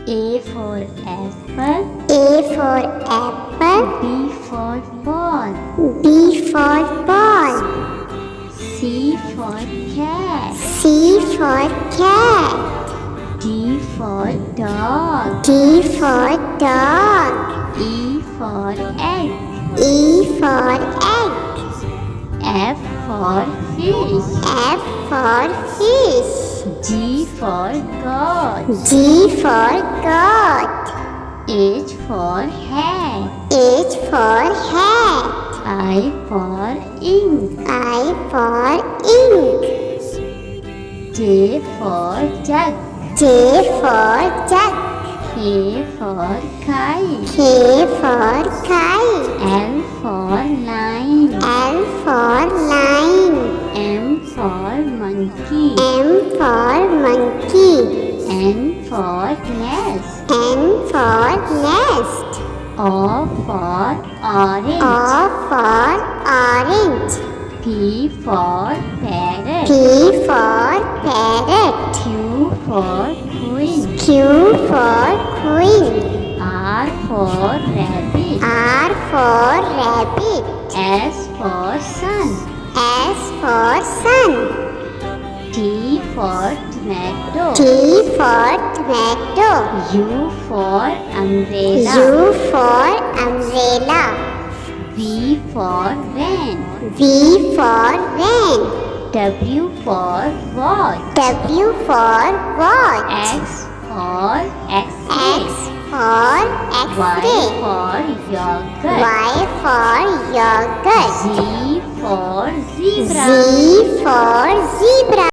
A for apple. A for apple. B for ball. B for ball. C for cat. C for cat. D for dog. D for dog. E for egg. E for egg. F for fish. F for fish. G for goat. G for goat. H for hat. H for hat. I for ink. I for ink. J for jug. J for jug. K for kite. K for kite. L for line. L for line. M for monkey. M for monkey. N for nest. N for nest. O for orange. O for orange. P for parrot. P for parrot. Q for queen. Q for queen. R for rabbit. R for rabbit. S for sun. S for sun. T for tomato. T for tomato. U for umbrella. U for umbrella. V for van. V for van. W for watch. W for watch. X for X-ray. X for Y X-ray. for yogurt. Y for yogurt. Z for zebra. Z for zebra.